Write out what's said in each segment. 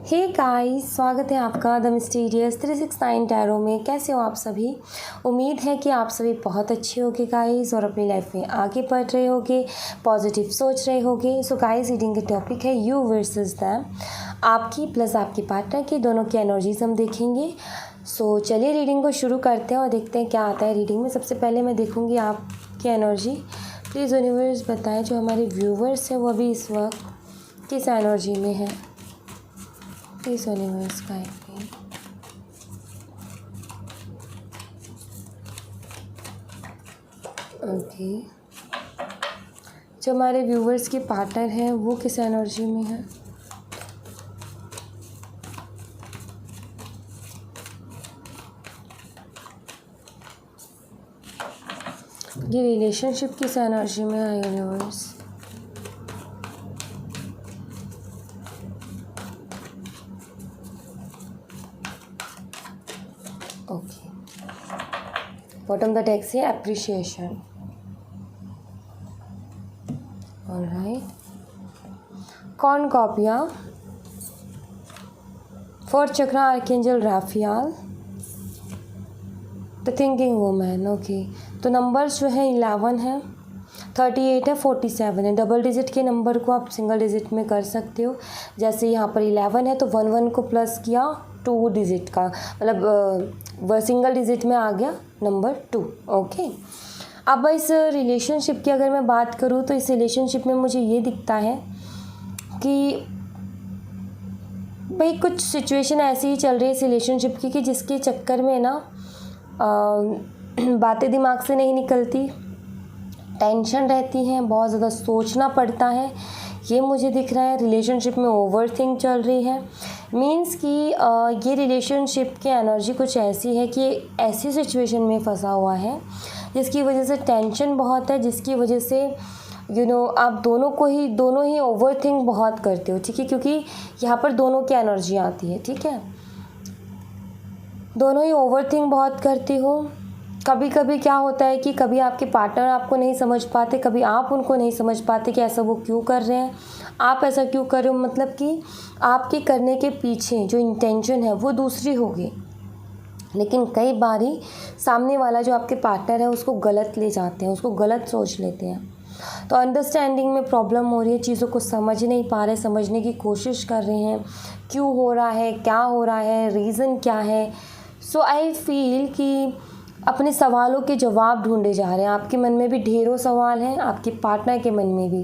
Hey guys, स्वागत है आपका द मिस्टीरियस 369 टैरो में। कैसे हो आप सभी? उम्मीद है कि आप सभी बहुत अच्छे होगे गाइस और अपनी लाइफ में आगे बढ़ रहे होगे, पॉजिटिव सोच रहे होगे। सो गाइस, रीडिंग का टॉपिक है यू वर्सेस दैम, आपकी प्लस आपके पार्टनर की, दोनों की एनर्जीज हम देखेंगे। सो चलिए रीडिंग को शुरू करते हैं और देखते हैं क्या आता है रीडिंग में। सबसे पहले मैं देखूँगी आपकी एनर्जी। प्लीज़ यूनिवर्स बताएं जो हमारे व्यूवर्स हैं वो अभी इस वक्त किस एनर्जी में है। Please universe guide me. Okay, जो हमारे व्यूवर्स के पार्टनर हैं वो किस एनर्जी में है। ये रिलेशनशिप किस एनर्जी में है universe. Okay, bottom the text है एप्रिशिएशन। ऑलराइट, कौन कॉपिया, fourth chakra archangel Raphael, the thinking woman. Okay, तो नंबर्स जो है 11 है, 38 है, 47 है। डबल डिजिट के नंबर को आप सिंगल डिजिट में कर सकते हो। जैसे यहाँ पर 11 है तो 11 को प्लस किया 2 डिजिट का, मतलब वह सिंगल डिजिट में आ गया नंबर 2। ओके, अब इस रिलेशनशिप की अगर मैं बात करूँ तो इस रिलेशनशिप में मुझे ये दिखता है कि भाई कुछ सिचुएशन ऐसी ही चल रही है इस रिलेशनशिप की कि जिसके चक्कर में ना बातें दिमाग से नहीं निकलती, टेंशन रहती हैं, बहुत ज़्यादा सोचना पड़ता है, ये मुझे दिख रहा है। रिलेशनशिप में ओवरथिंक चल रही है। मींस कि ये रिलेशनशिप की एनर्जी कुछ ऐसी है कि ऐसी सिचुएशन में फंसा हुआ है जिसकी वजह से टेंशन बहुत है, जिसकी वजह से आप दोनों ही ओवरथिंक बहुत करते हो। ठीक है, क्योंकि यहाँ पर दोनों की एनर्जी आती है। ठीक है, दोनों ही ओवरथिंक बहुत करती हो। कभी कभी क्या होता है कि कभी आपके पार्टनर आपको नहीं समझ पाते, कभी आप उनको नहीं समझ पाते कि ऐसा वो क्यों कर रहे हैं, आप ऐसा क्यों कर रहे हो। मतलब कि आपके करने के पीछे जो इंटेंशन है वो दूसरी होगी, लेकिन कई बारी सामने वाला जो आपके पार्टनर है उसको गलत ले जाते हैं, उसको गलत सोच लेते हैं। तो अंडरस्टैंडिंग में प्रॉब्लम हो रही है, चीज़ों को समझ नहीं पा रहे, समझने की कोशिश कर रहे हैं, क्यों हो रहा है, क्या हो रहा है, रीज़न क्या है। सो आई फील कि अपने सवालों के जवाब ढूंढे जा रहे हैं। आपके मन में भी ढेरों सवाल हैं, आपके पार्टनर के मन में भी।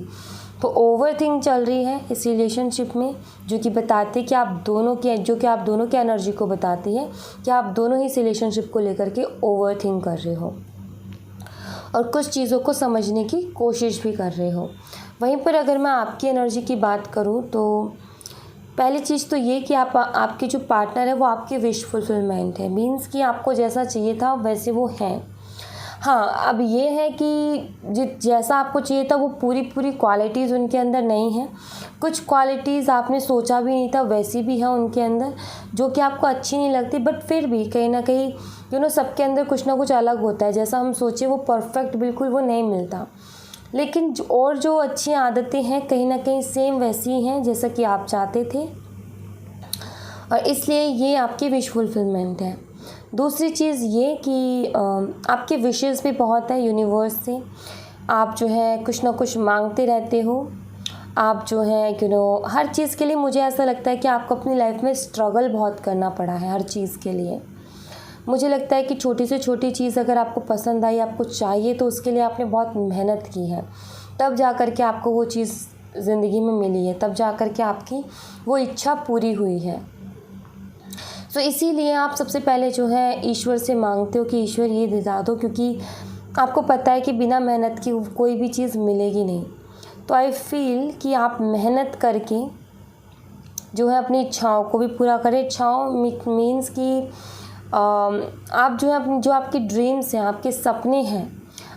तो ओवरथिंक चल रही है इस रिलेशनशिप में, जो कि बताती है कि आप दोनों की एनर्जी को बताती है कि आप दोनों ही इस रिलेशनशिप को लेकर के ओवरथिंक कर रहे हो और कुछ चीज़ों को समझने की कोशिश भी कर रहे हो। वहीं पर अगर मैं आपकी एनर्जी की बात करूँ तो पहली चीज़ तो ये कि आपके जो पार्टनर है वो आपकी विश फुलफिलमेंट है। मीन्स कि आपको जैसा चाहिए था वैसे वो हैं। हाँ, अब ये है कि जैसा आपको चाहिए था वो पूरी क्वालिटीज़ उनके अंदर नहीं है। कुछ क्वालिटीज़ आपने सोचा भी नहीं था वैसी भी हैं उनके अंदर, जो कि आपको अच्छी नहीं लगती, बट फिर भी कहीं ना कहीं सबके अंदर कुछ ना कुछ अलग होता है। जैसा हम सोचे वो परफेक्ट बिल्कुल वो नहीं मिलता, लेकिन जो अच्छी आदतें हैं कहीं ना कहीं सेम वैसी हैं जैसा कि आप चाहते थे, और इसलिए ये आपकी विश फुलफिलमेंट है। दूसरी चीज़ ये कि आपके विशेस भी बहुत है यूनिवर्स से। आप जो है कुछ ना कुछ मांगते रहते हो। आप जो है हर चीज़ के लिए मुझे ऐसा लगता है कि आपको अपनी लाइफ में स्ट्रगल बहुत करना पड़ा है हर चीज़ के लिए। मुझे लगता है कि छोटी से छोटी चीज़ अगर आपको पसंद आई, आपको चाहिए, तो उसके लिए आपने बहुत मेहनत की है, तब जा कर के आपको वो चीज़ ज़िंदगी में मिली है, तब जा कर के आपकी वो इच्छा पूरी हुई है। तो इसीलिए आप सबसे पहले जो है ईश्वर से मांगते हो कि ईश्वर ये दिला दो, क्योंकि आपको पता है कि बिना मेहनत की कोई भी चीज़ मिलेगी नहीं। तो आई फील कि आप मेहनत करके जो है अपनी इच्छाओं को भी पूरा करें। इच्छाओं मीन्स कि आप जो है जो आपकी ड्रीम्स हैं, आपके सपने हैं,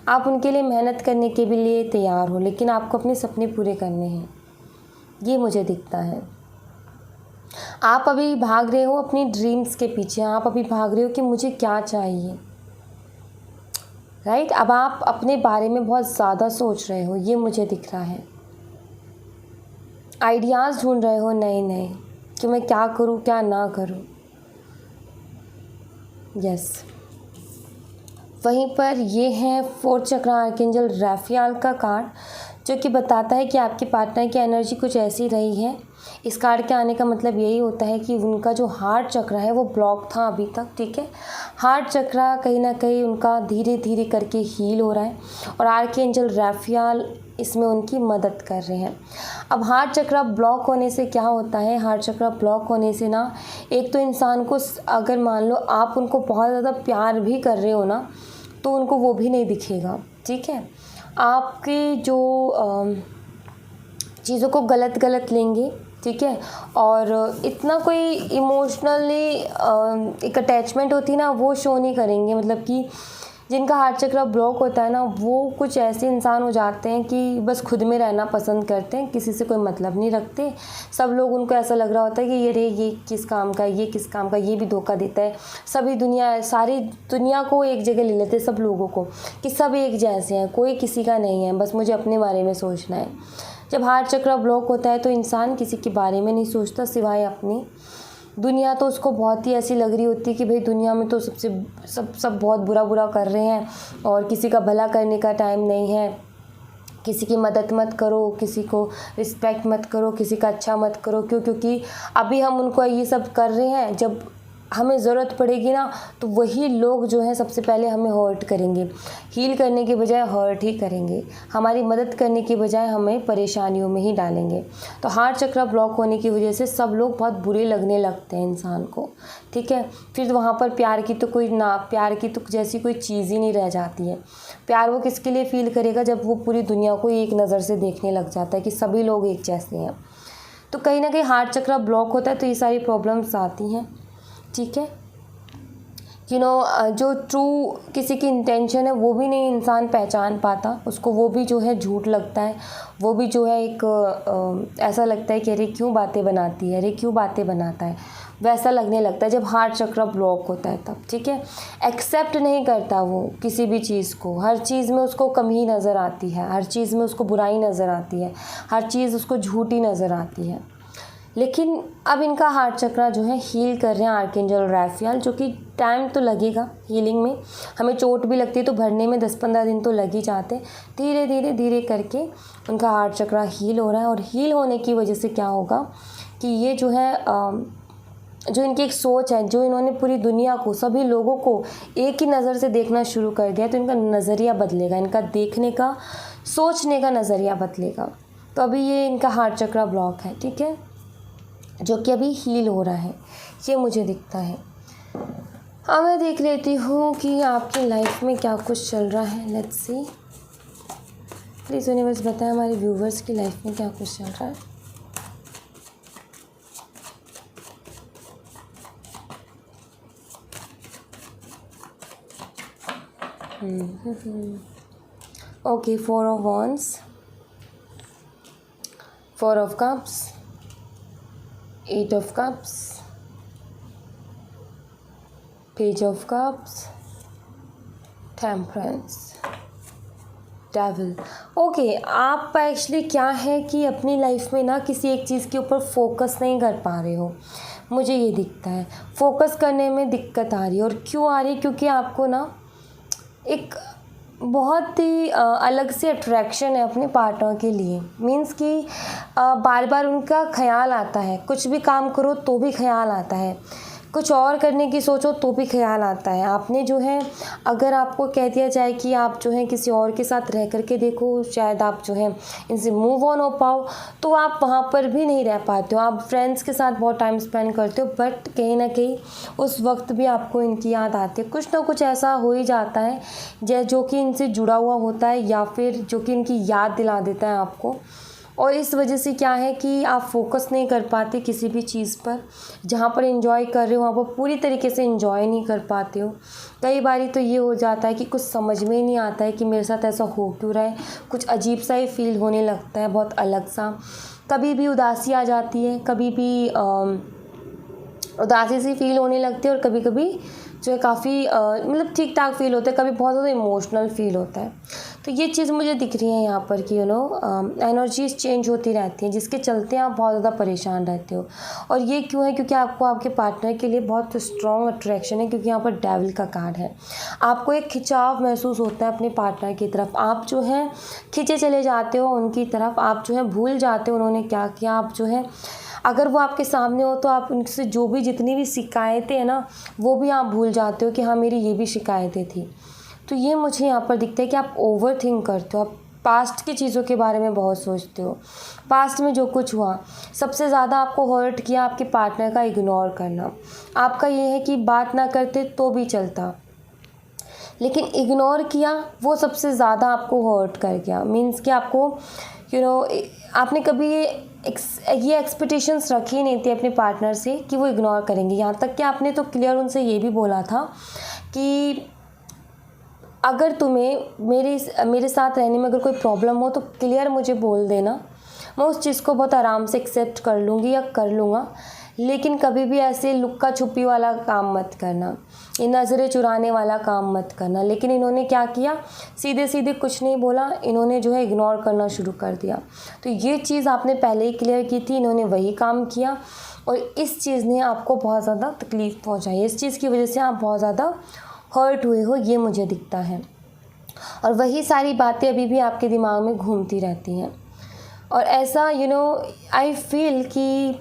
आप उनके लिए मेहनत करने के भी लिए तैयार हो, लेकिन आपको अपने सपने पूरे करने हैं, ये मुझे दिखता है। आप अभी भाग रहे हो अपनी ड्रीम्स के पीछे, आप अभी भाग रहे हो कि मुझे क्या चाहिए, राइट। अब आप अपने बारे में बहुत ज़्यादा सोच रहे हो, ये मुझे दिख रहा है। आइडियाज़ ढूंढ रहे हो नए नए, कि मैं क्या करूँ क्या ना करूँ। यस, वहीं पर ये है 4th चक्र आर्कएंजल राफेल का कार्ड, जो कि बताता है कि आपके पार्टनर की एनर्जी कुछ ऐसी रही है। इस कार्ड के आने का मतलब यही होता है कि उनका जो हार्ट चक्र है वो ब्लॉक था अभी तक, ठीक है। हार्ट चक्र कहीं ना कहीं उनका धीरे धीरे करके हील हो रहा है और आर्कएंजल राफेल इसमें उनकी मदद कर रहे हैं। अब हार्ट चक्र ब्लॉक होने से क्या होता है, हार्ट चक्र ब्लॉक होने से ना, एक तो इंसान को अगर मान लो आप उनको बहुत ज़्यादा प्यार भी कर रहे हो ना, तो उनको वो भी नहीं दिखेगा, ठीक है। आपके जो चीज़ों को गलत लेंगे, ठीक है, और इतना कोई इमोशनली एक अटैचमेंट होती है ना, वो शो नहीं करेंगे। मतलब कि जिनका हार्ट चक्र ब्लॉक होता है ना, वो कुछ ऐसे इंसान हो जाते हैं कि बस खुद में रहना पसंद करते हैं, किसी से कोई मतलब नहीं रखते। सब लोग उनको ऐसा लग रहा होता है कि ये किस काम का, ये किस काम का, ये भी धोखा देता है। सारी दुनिया को एक जगह ले लेते हैं, सब लोगों को, कि सब एक जैसे हैं, कोई किसी का नहीं है, बस मुझे अपने बारे में सोचना है। जब हार्ट चक्र ब्लॉक होता है तो इंसान किसी के बारे में नहीं सोचता सिवाय अपनी। दुनिया तो उसको बहुत ही ऐसी लग रही होती है कि भाई दुनिया में तो सब बहुत बुरा कर रहे हैं और किसी का भला करने का टाइम नहीं है। किसी की मदद मत करो, किसी को रिस्पेक्ट मत करो, किसी का अच्छा मत करो। क्योंकि अभी हम उनको ये सब कर रहे हैं, जब हमें ज़रूरत पड़ेगी ना, तो वही लोग जो हैं सबसे पहले हमें हर्ट करेंगे। हील करने के बजाय हर्ट ही करेंगे, हमारी मदद करने के बजाय हमें परेशानियों में ही डालेंगे। तो हार्ट चक्र ब्लॉक होने की वजह से सब लोग बहुत बुरे लगने लगते हैं इंसान को, ठीक है। फिर वहाँ पर प्यार की तो जैसी कोई चीज़ ही नहीं रह जाती है। प्यार वो किसके लिए फील करेगा, जब वो पूरी दुनिया को एक नज़र से देखने लग जाता है कि सभी लोग एक जैसे हैं। तो कहीं ना कहीं हार्ट चक्र ब्लॉक होता है तो ये सारी प्रॉब्लम्स आती हैं, ठीक है। जो ट्रू किसी की इंटेंशन है वो भी नहीं इंसान पहचान पाता, उसको वो भी जो है झूठ लगता है, वो भी जो है एक ऐसा लगता है कि अरे क्यों बातें बनाती है, अरे क्यों बातें बनाता है, वैसा लगने लगता है जब हार्ट चक्र ब्लॉक होता है तब, ठीक है। एक्सेप्ट नहीं करता वो किसी भी चीज़ को, हर चीज़ में उसको कमी नज़र आती है, हर चीज़ में उसको बुराई नज़र आती है, हर चीज़ उसको झूठी नज़र आती है। लेकिन अब इनका हार्ट चक्र जो है हील कर रहे हैं आर्कएंजल राफेल, जो कि टाइम तो लगेगा हीलिंग में, हमें चोट भी लगती है तो भरने में 10-15 दिन तो लग ही जाते। धीरे करके उनका हार्ट चक्र हील हो रहा है। और हील होने की वजह से क्या होगा कि ये जो है जो इनकी एक सोच है, जो इन्होंने पूरी दुनिया को, सभी लोगों को एक ही नज़र से देखना शुरू कर दिया, तो इनका नज़रिया बदलेगा, इनका देखने का, सोचने का नज़रिया बदलेगा। तो अभी ये इनका हार्ट चक्र ब्लॉक है, ठीक है, जो कि अभी हील हो रहा है, ये मुझे दिखता है। अब मैं देख लेती हूँ कि आपकी लाइफ में क्या कुछ चल रहा है। लेट्स सी, प्लीज़ यूनिवर्स बताएं हमारे व्यूवर्स की लाइफ में क्या कुछ चल रहा है। Okay, 4 of Wands, 4 of Cups, 8 of Cups, Page of Cups, Temperance, Devil। Okay, आप एक्चुअली क्या है कि अपनी लाइफ में ना किसी एक चीज़ के ऊपर फोकस नहीं कर पा रहे हो, मुझे ये दिखता है। फोकस करने में दिक्कत आ रही है, और क्यों आ रही है, क्योंकि आपको ना एक बहुत ही अलग से अट्रैक्शन है अपने पार्टनर के लिए। मीन्स कि बार बार उनका ख्याल आता है, कुछ भी काम करो तो भी ख्याल आता है, कुछ और करने की सोचो तो भी ख्याल आता है। आपने जो है, अगर आपको कह दिया जाए कि आप जो है किसी और के साथ रह करके देखो, शायद आप जो है इनसे मूव ऑन हो पाओ, तो आप वहाँ पर भी नहीं रह पाते हो। आप फ्रेंड्स के साथ बहुत टाइम स्पेंड करते हो, बट कहीं ना कहीं उस वक्त भी आपको इनकी याद आती है। कुछ ना कुछ ऐसा हो ही जाता है जो कि इनसे जुड़ा हुआ होता है, या फिर जो कि इनकी याद दिला देता है आपको। और इस वजह से क्या है कि आप फोकस नहीं कर पाते किसी भी चीज़ पर। जहाँ पर एंजॉय कर रहे हो वहाँ पर पूरी तरीके से एंजॉय नहीं कर पाते हो। कई बारी तो ये हो जाता है कि कुछ समझ में ही नहीं आता है कि मेरे साथ ऐसा हो क्यों रहा है, कुछ अजीब सा ही फील होने लगता है, बहुत अलग सा। कभी भी उदासी आ जाती है, कभी भी उदासी सी फील होने लगती है और कभी कभी जो है काफ़ी मतलब ठीक ठाक फील होता है, कभी बहुत ज़्यादा इमोशनल फील होता है। तो ये चीज़ मुझे दिख रही है यहाँ पर कि एनर्जीज चेंज होती रहती हैं, जिसके चलते आप बहुत ज़्यादा परेशान रहते हो। और ये क्यों है? क्योंकि आपको आपके पार्टनर के लिए बहुत स्ट्रॉन्ग अट्रैक्शन है, क्योंकि यहाँ पर डेविल का कार्ड है। आपको एक खिंचाव महसूस होता है अपने पार्टनर की तरफ, आप जो है खींचे चले जाते हो उनकी तरफ, आप जो है भूल जाते हो उन्होंने क्या किया। आप जो है अगर वो आपके सामने हो तो आप उनसे जो भी जितनी भी शिकायतें हैं ना, वो भी आप भूल जाते हो कि हाँ मेरी ये भी शिकायतें थी। तो ये मुझे यहाँ पर दिखता है कि आप ओवर थिंक करते हो, आप पास्ट की चीज़ों के बारे में बहुत सोचते हो। पास्ट में जो कुछ हुआ, सबसे ज़्यादा आपको हर्ट किया आपके पार्टनर का इग्नोर करना। आपका ये है कि बात ना करते तो भी चलता, लेकिन इग्नोर किया वो सबसे ज़्यादा आपको हर्ट कर गया। मीन्स कि आपको आपने कभी ये एक्सपेक्टेशंस रखी नहीं थी अपने पार्टनर से कि वो इग्नोर करेंगे। यहाँ तक कि आपने तो क्लियर उनसे ये भी बोला था कि अगर तुम्हें मेरे साथ रहने में अगर कोई प्रॉब्लम हो तो क्लियर मुझे बोल देना, मैं उस चीज़ को बहुत आराम से एक्सेप्ट कर लूँगी या कर लूँगा, लेकिन कभी भी ऐसे लुक्का छुपी वाला काम मत करना, ये नज़रें चुराने वाला काम मत करना। लेकिन इन्होंने क्या किया, सीधे सीधे कुछ नहीं बोला, इन्होंने जो है इग्नोर करना शुरू कर दिया। तो ये चीज़ आपने पहले ही क्लियर की थी, इन्होंने वही काम किया और इस चीज़ ने आपको बहुत ज़्यादा तकलीफ़ पहुँचाई। इस चीज़ की वजह से आप बहुत ज़्यादा हर्ट हुए हो, ये मुझे दिखता है। और वही सारी बातें अभी भी आपके दिमाग में घूमती रहती हैं। और ऐसा आई फील कि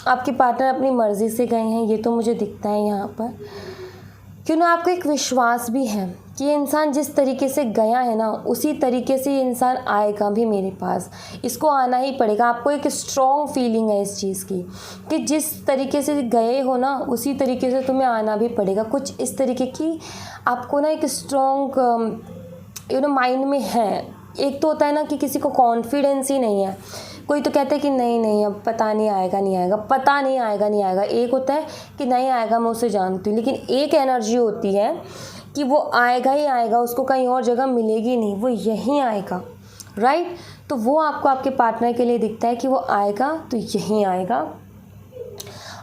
आपके पार्टनर अपनी मर्ज़ी से गए हैं, ये तो मुझे दिखता है यहाँ पर। आपको एक विश्वास भी है कि ये इंसान जिस तरीके से गया है ना, उसी तरीके से ये इंसान आएगा भी मेरे पास, इसको आना ही पड़ेगा। आपको एक स्ट्रॉन्ग फीलिंग है इस चीज़ की कि जिस तरीके से गए हो ना, उसी तरीके से तुम्हें आना भी पड़ेगा। कुछ इस तरीके की आपको ना एक स्ट्रॉन्ग माइंड में है। एक तो होता है ना कि किसी को कॉन्फिडेंस ही नहीं है, कोई तो कहता है कि नहीं अब पता नहीं आएगा नहीं आएगा, पता नहीं आएगा नहीं आएगा। एक होता है कि नहीं आएगा, मैं उसे जानती हूँ। लेकिन एक एनर्जी होती है कि वो आएगा ही आएगा, उसको कहीं और जगह मिलेगी नहीं, वो यहीं आएगा, राइट। तो वो आपको आपके पार्टनर के लिए दिखता है कि वो आएगा तो यहीं आएगा,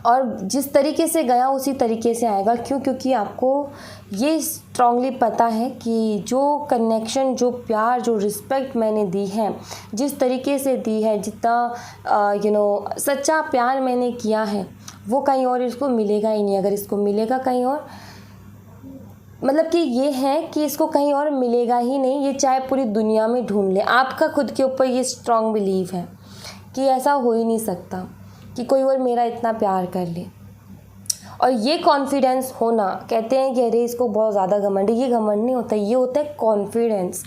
और जिस तरीके से गया उसी तरीके से आएगा। क्यों? क्योंकि आपको ये स्ट्रांगली पता है कि जो कनेक्शन, जो प्यार, जो रिस्पेक्ट मैंने दी है, जिस तरीके से दी है, जितना सच्चा प्यार मैंने किया है, वो कहीं और इसको मिलेगा ही नहीं। अगर इसको मिलेगा कहीं और, मतलब कि ये है कि इसको कहीं और मिलेगा ही नहीं, ये चाहे पूरी दुनिया में ढूंढ ले। आपका खुद के ऊपर ये स्ट्रांग बिलीव है कि ऐसा हो ही नहीं सकता कि कोई और मेरा इतना प्यार कर ले। और ये कॉन्फिडेंस होना, कहते हैं कि अरे इसको बहुत ज़्यादा घमंड है, ये घमंड नहीं होता, ये होता है कॉन्फिडेंस।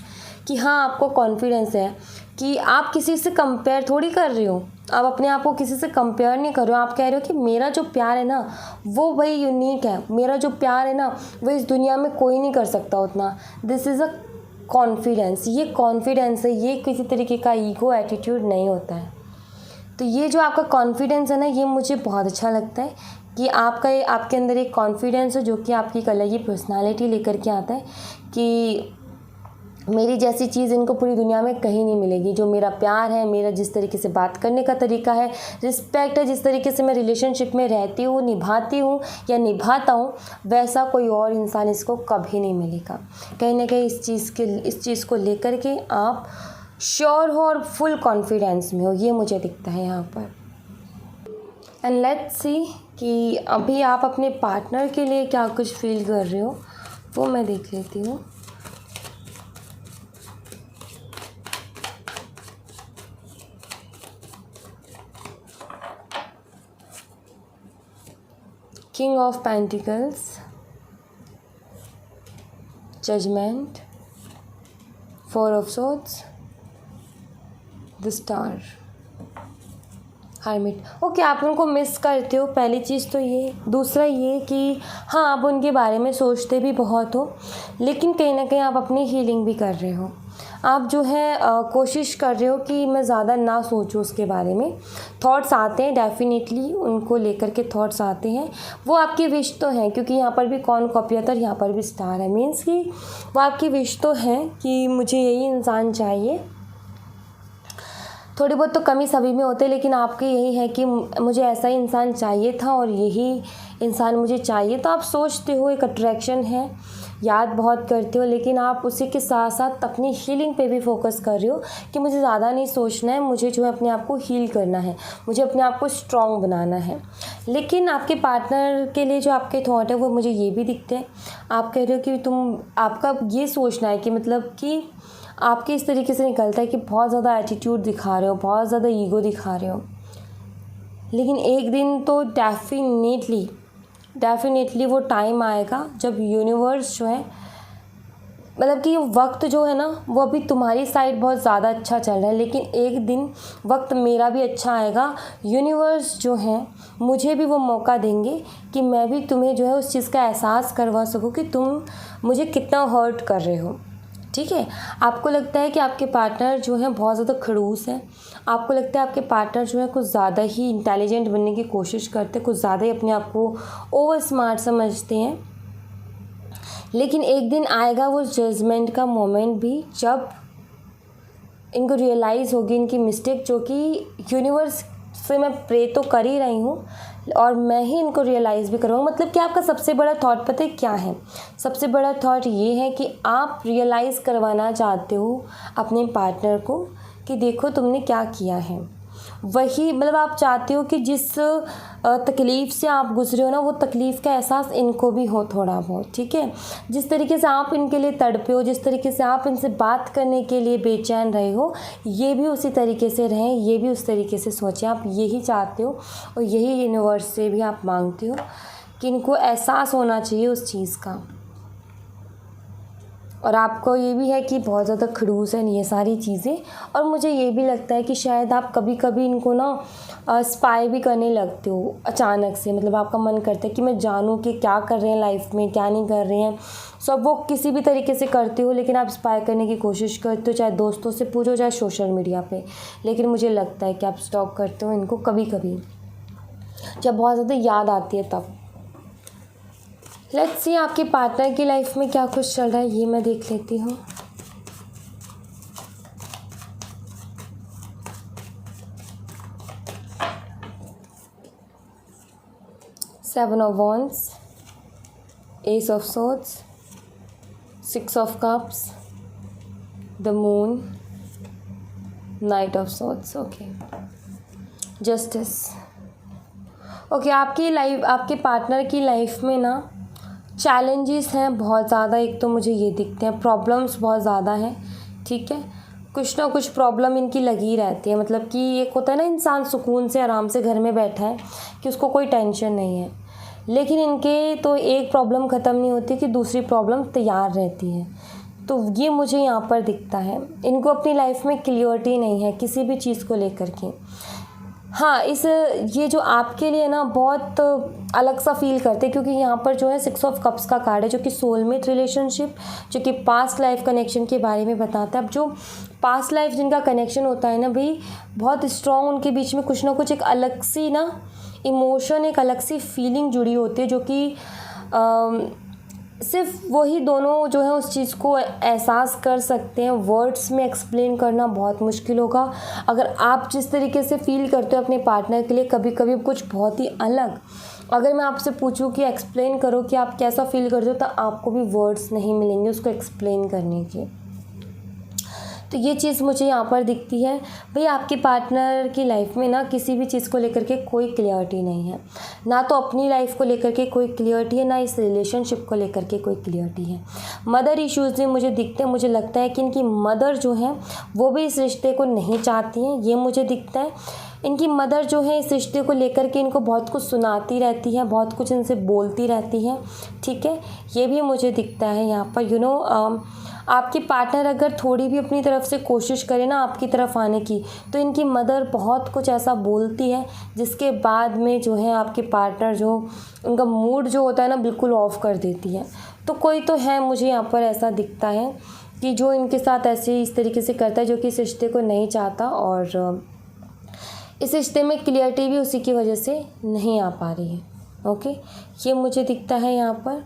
कि हाँ, आपको कॉन्फिडेंस है कि आप किसी से कंपेयर थोड़ी कर रहे हो, आप अपने आप को किसी से कंपेयर नहीं कर रहे हो। आप कह रहे हो कि मेरा जो प्यार है ना, वो वही यूनिक है, मेरा जो प्यार है ना, वो इस दुनिया में कोई नहीं कर सकता उतना। दिस इज़ अ कॉन्फिडेंस, ये कॉन्फिडेंस है, ये किसी तरीके का ईगो एटीट्यूड नहीं होता है। तो ये जो आपका कॉन्फिडेंस है ना, ये मुझे बहुत अच्छा लगता है कि आपके अंदर एक कॉन्फिडेंस है जो कि आपकी एक अलग ही पर्सनालिटी लेकर के आता है कि मेरी जैसी चीज़ इनको पूरी दुनिया में कहीं नहीं मिलेगी। जो मेरा प्यार है, मेरा जिस तरीके से बात करने का तरीका है, रिस्पेक्ट है, जिस तरीके से मैं रिलेशनशिप में रहती हूँ, निभाती हूँ या निभाता हूँ, वैसा कोई और इंसान इसको कभी नहीं मिलेगा। कहीं ना कहीं इस चीज़ को लेकर के आप श्योर हो और फुल कॉन्फिडेंस में हो, ये मुझे दिखता है यहाँ पर। एंड लेट्स सी कि अभी आप अपने पार्टनर के लिए क्या कुछ फील कर रहे हो, वो मैं देख लेती हूँ। King of pentacles, judgement, four of swords, the star, hermit. Okay, आप उनको मिस करते हो, पहली चीज़ तो ये। दूसरा ये कि हाँ, आप उनके बारे में सोचते भी बहुत हो, लेकिन कहीं ना कहीं आप अपनी हीलिंग भी कर रहे हो। आप जो है कोशिश कर रहे हो कि मैं ज़्यादा ना सोचूं उसके बारे में। थॉट्स आते हैं, डेफिनेटली उनको लेकर के थॉट्स आते हैं, वो आपकी विश तो हैं, क्योंकि यहाँ पर भी कौन कॉपियातर, यहाँ पर भी स्टार है। मीन्स कि वो आपकी विश तो है कि मुझे यही इंसान चाहिए। थोड़ी बहुत तो कमी सभी में होते, लेकिन आपके यही है कि मुझे ऐसा ही इंसान चाहिए था और यही इंसान मुझे चाहिए। तो आप सोचते हो, एक अट्रैक्शन है, याद बहुत करते हो, लेकिन आप उसी के साथ साथ अपनी हीलिंग पे भी फोकस कर रहे हो कि मुझे ज़्यादा नहीं सोचना है, मुझे जो है अपने आप को हील करना है, मुझे अपने आप को स्ट्रॉन्ग बनाना है। लेकिन आपके पार्टनर के लिए जो आपके थॉट है वो मुझे ये भी दिखते हैं। आप कह रहे हो कि आपका ये सोचना है कि मतलब कि आपके इस तरीके से निकलता है कि बहुत ज़्यादा एटीट्यूड दिखा रहे हो, बहुत ज़्यादा ईगो दिखा रहे हो, लेकिन एक दिन तो डेफिनेटली वो टाइम आएगा जब यूनिवर्स जो है, मतलब कि वक्त जो है ना वो अभी तुम्हारी साइड बहुत ज़्यादा अच्छा चल रहा है, लेकिन एक दिन वक्त मेरा भी अच्छा आएगा। यूनिवर्स जो है मुझे भी वो मौका देंगे कि मैं भी तुम्हें जो है उस चीज़ का एहसास करवा सकूँ कि तुम मुझे कितना हर्ट कर रहे हो। ठीक है, आपको लगता है कि आपके पार्टनर जो है बहुत ज़्यादा खड़ूस है, आपको लगता है आपके पार्टनर जो है कुछ ज़्यादा ही इंटेलिजेंट बनने की कोशिश करते हैं, कुछ ज़्यादा ही अपने आप को ओवर स्मार्ट समझते हैं, लेकिन एक दिन आएगा वो जजमेंट का मोमेंट भी, जब इनको रियलाइज़ होगी इनकी मिस्टेक, जो कि यूनिवर्स से मैं प्रे तो कर ही रही हूँ और मैं ही इनको रियलाइज़ भी करूँगा। मतलब कि आपका सबसे बड़ा थॉट पता है क्या है? सबसे बड़ा थॉट ये है कि आप रियलाइज़ करवाना चाहते हो अपने पार्टनर को कि देखो तुमने क्या किया है। वही मतलब आप चाहते हो कि जिस तकलीफ़ से आप गुजरे हो ना, वो तकलीफ़ का एहसास इनको भी हो थोड़ा बहुत। ठीक है, जिस तरीके से आप इनके लिए तड़पे हो, जिस तरीके से आप इनसे बात करने के लिए बेचैन रहे हो, ये भी उसी तरीके से रहें, ये भी उस तरीके से सोचें। आप यही चाहते हो और यही यूनिवर्स से भी आप मांगते हो कि इनको एहसास होना चाहिए उस चीज़ का। और आपको ये भी है कि बहुत ज़्यादा खड़ूस है ये सारी चीज़ें। और मुझे ये भी लगता है कि शायद आप कभी कभी इनको ना स्पाई भी करने लगते हो अचानक से। मतलब आपका मन करता है कि मैं जानूं कि क्या कर रहे हैं लाइफ में, क्या नहीं कर रहे हैं। सब वो किसी भी तरीके से करते हो, लेकिन आप स्पाई करने की कोशिश करते हो, चाहे दोस्तों से पूछो चाहे सोशल मीडिया पे। लेकिन मुझे लगता है कि आप स्टॉक करते हो इनको कभी कभी, जब बहुत ज़्यादा याद आती है तब। लेट्स सी आपके पार्टनर की लाइफ में क्या कुछ चल रहा है, ये मैं देख लेती हूँ। Seven of wands, S of swords, six of cups, the moon, night of swords. Okay, justice. Okay, आपके पार्टनर की लाइफ में ना चैलेंजेस हैं बहुत ज़्यादा। एक तो मुझे ये दिखते हैं, प्रॉब्लम्स बहुत ज़्यादा हैं। ठीक है, कुछ ना कुछ प्रॉब्लम इनकी लगी रहती है। मतलब कि एक होता है ना इंसान सुकून से आराम से घर में बैठा है कि उसको कोई टेंशन नहीं है, लेकिन इनके तो एक प्रॉब्लम ख़त्म नहीं होती कि दूसरी प्रॉब्लम तैयार रहती है। तो ये मुझे यहाँ पर दिखता है। इनको अपनी लाइफ में क्लियरिटी नहीं है किसी भी चीज़ को लेकर के। हाँ, ये जो आपके लिए ना बहुत अलग सा फील करते हैं, क्योंकि यहाँ पर जो है सिक्स ऑफ कप्स का कार्ड है, जो कि सोलमेट रिलेशनशिप, जो कि पास्ट लाइफ कनेक्शन के बारे में बताता है। अब जो पास्ट लाइफ जिनका कनेक्शन होता है ना भाई, बहुत स्ट्रॉन्ग, उनके बीच में कुछ ना कुछ एक अलग सी ना इमोशन, एक अलग सी फीलिंग जुड़ी होती है, जो कि सिर्फ वही दोनों जो है उस चीज़ को एहसास कर सकते हैं। वर्ड्स में एक्सप्लेन करना बहुत मुश्किल होगा। अगर आप जिस तरीके से फील करते हो अपने पार्टनर के लिए, कभी कभी कुछ बहुत ही अलग, अगर मैं आपसे पूछूं कि एक्सप्लेन करो कि आप कैसा फील करते हो, तो आपको भी वर्ड्स नहीं मिलेंगे उसको एक्सप्लेन करने के। तो ये चीज़ मुझे यहाँ पर दिखती है भाई, आपके पार्टनर की लाइफ में ना किसी भी चीज़ को लेकर के कोई क्लियरिटी नहीं है, ना तो अपनी लाइफ को लेकर के कोई क्लियरिटी है, ना इस रिलेशनशिप को लेकर के कोई क्लियरिटी है। मदर इश्यूज़ भी मुझे दिखते हैं। मुझे लगता है कि इनकी मदर जो है वो भी इस रिश्ते को नहीं चाहती हैं, ये मुझे दिखता है। इनकी मदर जो है इस रिश्ते को लेकर के इनको बहुत कुछ सुनाती रहती है, बहुत कुछ इनसे बोलती रहती है। ठीक है, ये भी मुझे दिखता है यहाँ पर। आपके पार्टनर अगर थोड़ी भी अपनी तरफ से कोशिश करे ना आपकी तरफ आने की, तो इनकी मदर बहुत कुछ ऐसा बोलती है जिसके बाद में जो है आपके पार्टनर जो उनका मूड जो होता है ना बिल्कुल ऑफ कर देती है। तो कोई तो है, मुझे यहाँ पर ऐसा दिखता है कि जो इनके साथ ऐसे इस तरीके से करता है, जो कि इस रिश्ते को नहीं चाहता, और इस रिश्ते में क्लियरिटी भी उसी की वजह से नहीं आ पा रही है। ओके, ये मुझे दिखता है यहाँ पर।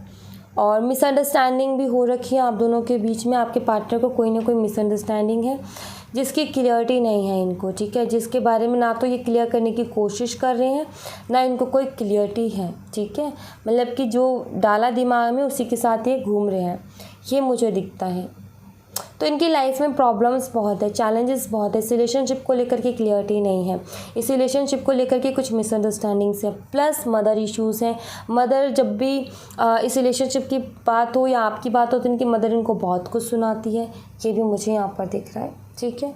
और मिसअंडरस्टैंडिंग भी हो रखी है आप दोनों के बीच में। आपके पार्टनर को कोई ना कोई मिसअंडरस्टैंडिंग है जिसकी क्लियरिटी नहीं है इनको, ठीक है, जिसके बारे में ना तो ये क्लियर करने की कोशिश कर रहे हैं ना इनको कोई क्लियरिटी है, ठीक है। मतलब कि जो डाला दिमाग में उसी के साथ ये घूम रहे हैं, ये मुझे दिखता है। तो इनकी लाइफ में प्रॉब्लम्स बहुत है, चैलेंजेस बहुत है। इस रिलेशनशिप को लेकर के क्लियरिटी नहीं है, इस रिलेशनशिप को लेकर के कुछ मिसअंडरस्टैंडिंग्स है, प्लस मदर इश्यूज़ हैं। मदर जब भी इस रिलेशनशिप की बात हो या आपकी बात हो तो इनकी मदर इनको बहुत कुछ सुनाती है, ये भी मुझे यहाँ पर दिख रहा है, ठीक है।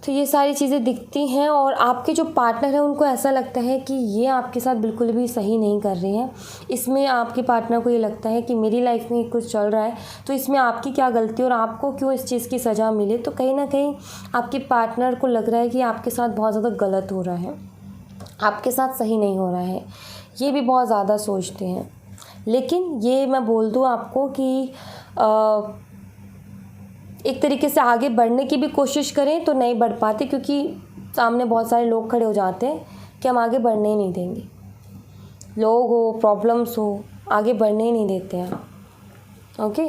तो ये सारी चीज़ें दिखती हैं और आपके जो पार्टनर हैं उनको ऐसा लगता है कि ये आपके साथ बिल्कुल भी सही नहीं कर रहे हैं। इसमें आपके पार्टनर को ये लगता है कि मेरी लाइफ में कुछ चल रहा है तो इसमें आपकी क्या गलती और आपको क्यों इस चीज़ की सज़ा मिले। तो कहीं ना कहीं आपके पार्टनर को लग रहा है कि आपके साथ बहुत ज़्यादा गलत हो रहा है, आपके साथ सही नहीं हो रहा है, ये भी बहुत ज़्यादा सोचते हैं। लेकिन ये मैं बोल दूँ आपको कि एक तरीके से आगे बढ़ने की भी कोशिश करें तो नहीं बढ़ पाते, क्योंकि सामने बहुत सारे लोग खड़े हो जाते हैं कि हम आगे बढ़ने ही नहीं देंगे। लोग हो, प्रॉब्लम्स हो, आगे बढ़ने ही नहीं देते हैं। ओके,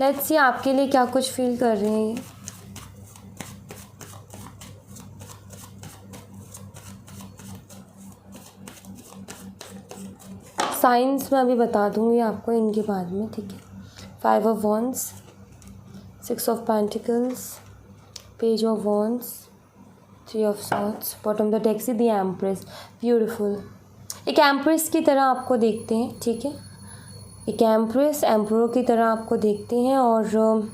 लेट्स सी आपके लिए क्या कुछ फील कर रहे हैं। साइंस मैं अभी बता दूंगी आपको इनके बाद में, ठीक है। 5 of wands, 6 of pentacles, page of wands, 3 of swords, bottom the deck से द एम्प्रेस। ब्यूटीफुल, एक एम्प्रेस की तरह आपको देखते हैं, ठीक है। एक एम्प्रेस एम्परर की तरह आपको देखते हैं और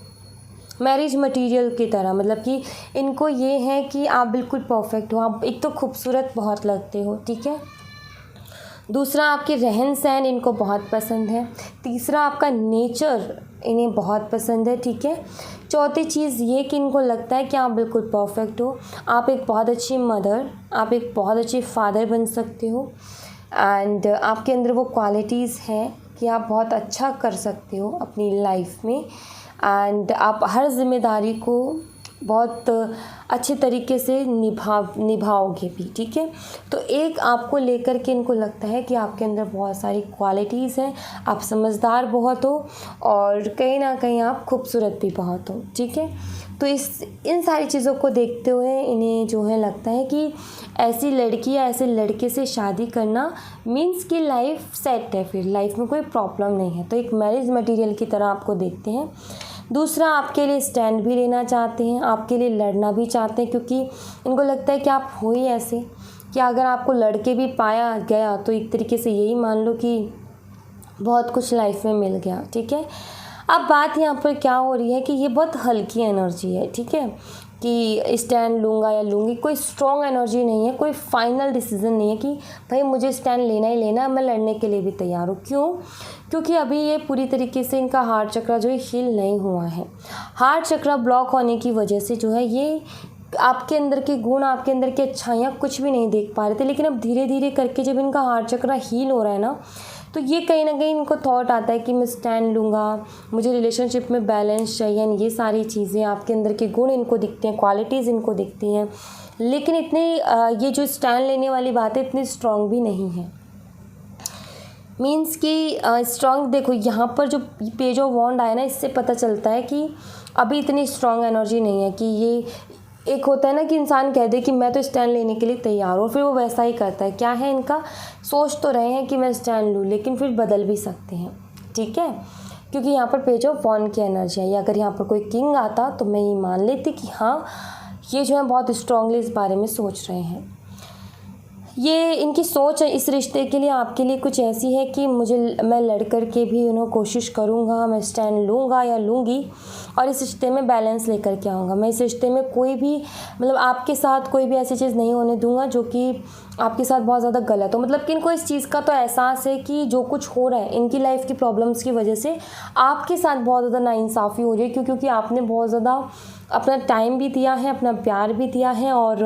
मैरिज मटेरियल की तरह। मतलब कि इनको ये है कि आप बिल्कुल परफेक्ट हो, आप एक तो खूबसूरत बहुत लगते हो, ठीक है। दूसरा, आपके रहन सहन इनको बहुत पसंद है। तीसरा, आपका नेचर इन्हें बहुत पसंद है, ठीक है। चौथी चीज़ ये कि इनको लगता है कि आप बिल्कुल परफेक्ट हो, आप एक बहुत अच्छी मदर, आप एक बहुत अच्छे फादर बन सकते हो एंड आपके अंदर वो क्वालिटीज़ हैं कि आप बहुत अच्छा कर सकते हो अपनी लाइफ में एंड आप हर जिम्मेदारी को बहुत अच्छे तरीके से निभाओगे भी, ठीक है। तो एक आपको लेकर के इनको लगता है कि आपके अंदर बहुत सारी क्वालिटीज़ हैं, आप समझदार बहुत हो और कहीं ना कहीं आप खूबसूरत भी बहुत हो, ठीक है। तो इन सारी चीज़ों को देखते हुए इन्हें जो है लगता है कि ऐसी लड़की या ऐसे लड़के से शादी करना मीन्स कि लाइफ सेट है, फिर लाइफ में कोई प्रॉब्लम नहीं है। तो एक मैरिज मटेरियल की तरह आपको देखते हैं। दूसरा, आपके लिए स्टैंड भी लेना चाहते हैं, आपके लिए लड़ना भी चाहते हैं, क्योंकि इनको लगता है कि आप हो ही ऐसे कि अगर आपको लड़के भी पाया गया तो एक तरीके से यही मान लो कि बहुत कुछ लाइफ में मिल गया, ठीक है। अब बात यहाँ पर क्या हो रही है कि ये बहुत हल्की एनर्जी है, ठीक है, कि स्टैंड लूँगा या लूँगी, कोई स्ट्रॉन्ग एनर्जी नहीं है, कोई फाइनल डिसीजन नहीं है कि भाई मुझे स्टैंड लेना ही लेना, मैं लड़ने के लिए भी तैयार हूँ। क्यों? क्योंकि अभी ये पूरी तरीके से इनका हार्ट चक्र जो है हील नहीं हुआ है। हार्ट चक्र ब्लॉक होने की वजह से जो है ये आपके अंदर के गुण, आपके अंदर की अच्छाइयाँ कुछ भी नहीं देख पा रहे थे। लेकिन अब धीरे धीरे करके जब इनका हार्ट चक्र हील हो रहा है ना, तो ये कहीं ना कहीं इनको थॉट आता है कि मैं स्टैंड लूँगा, मुझे रिलेशनशिप में बैलेंस चाहिए। ये सारी चीज़ें आपके अंदर के गुण इनको दिखते हैं, क्वालिटीज़ इनको दिखती हैं, लेकिन इतने ये जो स्टैंड लेने वाली बात है इतनी स्ट्रॉन्ग भी नहीं है। मीन्स कि स्ट्रॉन्ग, देखो यहाँ पर जो पेज ऑफ वॉन्ड आया ना, इससे पता चलता है कि अभी इतनी स्ट्रॉन्ग एनर्जी नहीं है कि ये एक होता है ना कि इंसान कह दे कि मैं तो स्टैंड लेने के लिए तैयार हूँ, फिर वो वैसा ही करता है। क्या है इनका, सोच तो रहे हैं कि मैं स्टैंड लूँ लेकिन फिर बदल भी सकते हैं, ठीक है। क्योंकि यहाँ पर पेज ऑफ वॉन्ड की एनर्जी है। अगर यहाँ पर कोई किंग आता तो मैं ये मान लेती कि हाँ ये जो है बहुत स्ट्रांगली इस बारे में सोच रहे हैं। ये इनकी सोच इस रिश्ते के लिए आपके लिए कुछ ऐसी है कि मैं लड़ कर के भी कोशिश करूँगा, मैं स्टैंड लूँगा या लूँगी और इस रिश्ते में बैलेंस लेकर के आऊँगा। मैं इस रिश्ते में कोई भी आपके साथ कोई भी ऐसी चीज़ नहीं होने दूँगा जो कि आपके साथ बहुत ज़्यादा गलत हो। मतलब कि इनको इस चीज़ का तो एहसास है कि जो कुछ हो रहा है इनकी लाइफ की प्रॉब्लम्स की वजह से आपके साथ बहुत ज़्यादा नाइंसाफ़ी हो रही है, क्योंकि आपने बहुत ज़्यादा अपना टाइम भी दिया है, अपना प्यार भी दिया है और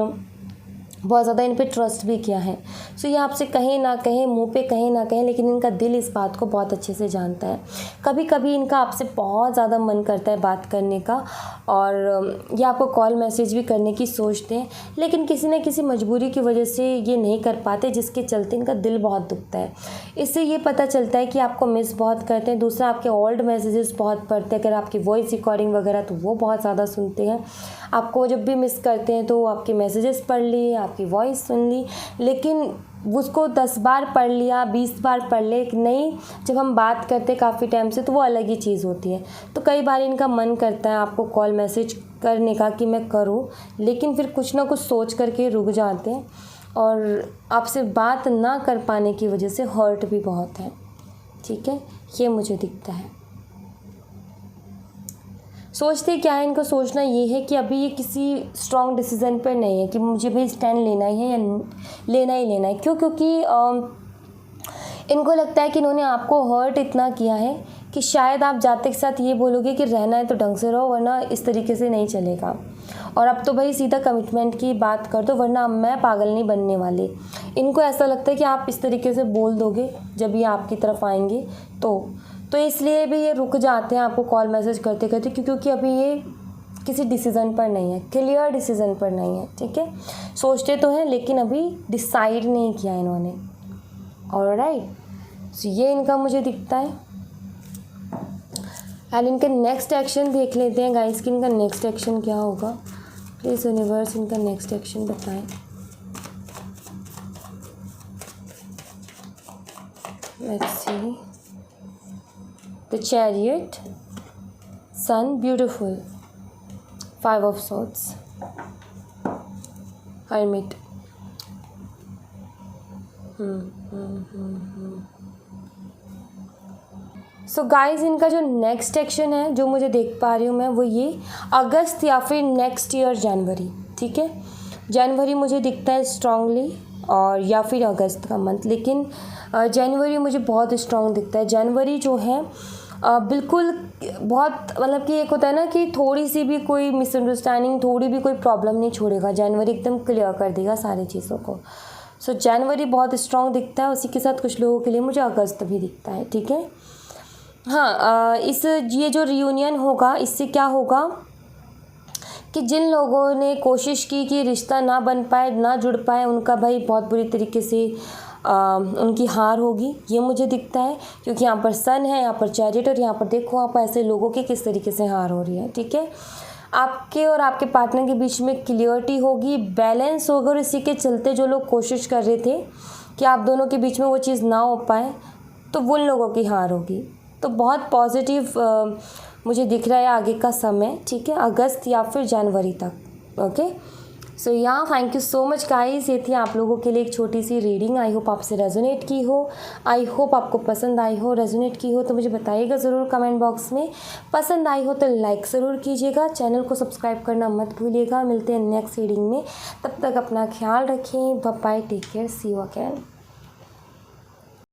बहुत ज़्यादा इन पे ट्रस्ट भी किया है। सो ये आपसे कहें ना कहें, मुंह पे कहें ना कहें, लेकिन इनका दिल इस बात को बहुत अच्छे से जानता है। कभी कभी इनका आपसे बहुत ज़्यादा मन करता है बात करने का, और ये आपको कॉल मैसेज भी करने की सोचते हैं, लेकिन किसी न किसी मजबूरी की वजह से ये नहीं कर पाते, जिसके चलते इनका दिल बहुत दुखता है। इससे ये पता चलता है कि आपको मिस बहुत करते हैं। दूसरा, आपके ओल्ड मैसेजेस बहुत पढ़ते हैं, अगर आपकी वॉइस रिकॉर्डिंग वगैरह तो वो बहुत ज़्यादा सुनते हैं। आपको जब भी मिस करते हैं तो आपके मैसेजेस पढ़ लिए, आपकी वॉइस सुन ली, लेकिन उसको 10 बार पढ़ लिया, 20 बार पढ़ ले, नहीं, जब हम बात करते काफ़ी टाइम से तो वो अलग ही चीज़ होती है। तो कई बार इनका मन करता है आपको कॉल मैसेज करने का कि मैं करूं, लेकिन फिर कुछ ना कुछ सोच करके रुक जाते हैं, और आपसे बात ना कर पाने की वजह से हर्ट भी बहुत है। ठीक है, ये मुझे दिखता है। सोचते क्या है, इनको सोचना ये है कि अभी ये किसी स्ट्रॉन्ग डिसीज़न पर नहीं है कि मुझे भाई स्टैंड लेना ही है या लेना ही लेना है। क्यों? क्योंकि इनको लगता है कि इन्होंने आपको हर्ट इतना किया है कि शायद आप जाते के साथ ये बोलोगे कि रहना है तो ढंग से रहो, वरना इस तरीके से नहीं चलेगा। और अब तो भाई सीधा कमिटमेंट की बात कर दो, वरना अब मैं पागल नहीं बनने वाली। इनको ऐसा लगता है कि आप इस तरीके से बोल दोगे जब ये आपकी तरफ आएंगे तो इसलिए भी ये रुक जाते हैं आपको कॉल मैसेज करते करते, क्योंकि अभी ये किसी डिसीज़न पर नहीं है, क्लियर डिसीज़न पर नहीं है। ठीक है, सोचते तो हैं लेकिन अभी डिसाइड नहीं किया इन्होंने। ऑलराइट, सो ये इनका मुझे दिखता है। एंड इनके नेक्स्ट एक्शन देख लेते हैं गाइस कि इनका नेक्स्ट एक्शन क्या होगा। प्लीज़ यूनिवर्स इनका नेक्स्ट एक्शन बताएं। Let's see the chariot, sun, beautiful, 5 of swords, hermit। So guys इनका जो नेक्स्ट एक्शन है जो मुझे देख पा रही हूँ मैं, वो ये अगस्त या फिर नेक्स्ट ईयर जनवरी। ठीक है, जनवरी मुझे दिखता है स्ट्रांगली, और या फिर अगस्त का मंथ, लेकिन जनवरी मुझे बहुत स्ट्रांग दिखता है। जनवरी जो है बिल्कुल बहुत, मतलब कि एक होता है ना कि थोड़ी सी भी कोई मिसअंडरस्टैंडिंग, थोड़ी भी कोई प्रॉब्लम नहीं छोड़ेगा, जनवरी एकदम क्लियर कर देगा सारी चीज़ों को। सो जनवरी बहुत स्ट्रांग दिखता है। उसी के साथ कुछ लोगों के लिए मुझे अगस्त भी दिखता है। ठीक है, हाँ, ये जो रियूनियन होगा, इससे क्या होगा कि जिन लोगों ने कोशिश की कि रिश्ता ना बन पाए, ना जुड़ पाए, उनका भाई बहुत बुरी तरीके से उनकी हार होगी, ये मुझे दिखता है। क्योंकि यहाँ पर सन है, यहाँ पर चैरियट, और यहाँ पर देखो आप ऐसे लोगों की किस तरीके से हार हो रही है। ठीक है, आपके और आपके पार्टनर के बीच में क्लियरिटी होगी, बैलेंस होगा, और इसी के चलते जो लोग कोशिश कर रहे थे कि आप दोनों के बीच में वो चीज़ ना हो पाए, तो उन लोगों की हार होगी। तो बहुत पॉजिटिव मुझे दिख रहा है आगे का समय। ठीक है, अगस्त या फिर जनवरी तक। ओके, सो या thank you so much guys. ये थी आप लोगों के लिए एक छोटी सी रीडिंग। आई होप आपसे रेजोनेट की हो, आई होप आपको पसंद आई हो। रेजोनेट की हो तो मुझे बताइएगा ज़रूर कमेंट बॉक्स में। पसंद आई हो तो लाइक ज़रूर कीजिएगा, चैनल को सब्सक्राइब करना मत भूलिएगा। मिलते हैं नेक्स्ट रीडिंग में, तब तक अपना ख्याल रखें। Bye bye, take care, see you again.